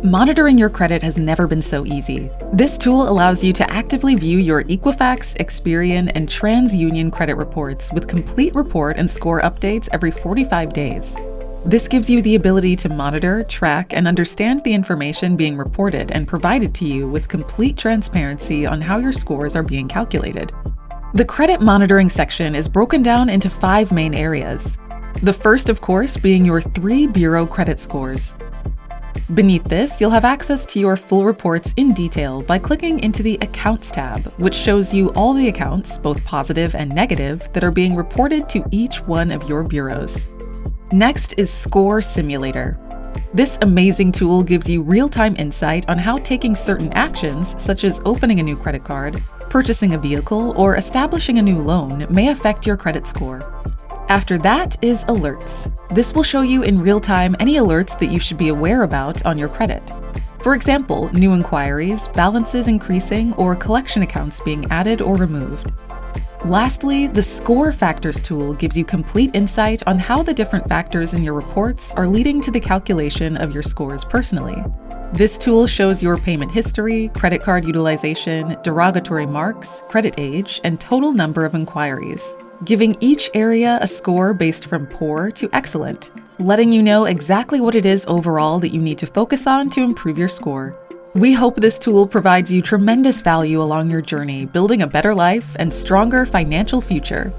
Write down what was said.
Monitoring your credit has never been so easy. This tool allows you to actively view your Equifax, Experian, and TransUnion credit reports with complete report and score updates every 45 days. This gives you the ability to monitor, track, and understand the information being reported and provided to you with complete transparency on how your scores are being calculated. The credit monitoring section is broken down into 5 main areas. The first, of course, being your 3 bureau credit scores. Beneath this, you'll have access to your full reports in detail by clicking into the Accounts tab, which shows you all the accounts, both positive and negative, that are being reported to each one of your bureaus. Next is Score Simulator. This amazing tool gives you real-time insight on how taking certain actions, such as opening a new credit card, purchasing a vehicle, or establishing a new loan, may affect your credit score. After that is Alerts. This will show you in real time any alerts that you should be aware about on your credit. For example, new inquiries, balances increasing, or collection accounts being added or removed. Lastly, the Score Factors tool gives you complete insight on how the different factors in your reports are leading to the calculation of your scores personally. This tool shows your payment history, credit card utilization, derogatory marks, credit age, and total number of inquiries, giving each area a score based from poor to excellent, letting you know exactly what it is overall that you need to focus on to improve your score. We hope this tool provides you tremendous value along your journey, building a better life and stronger financial future.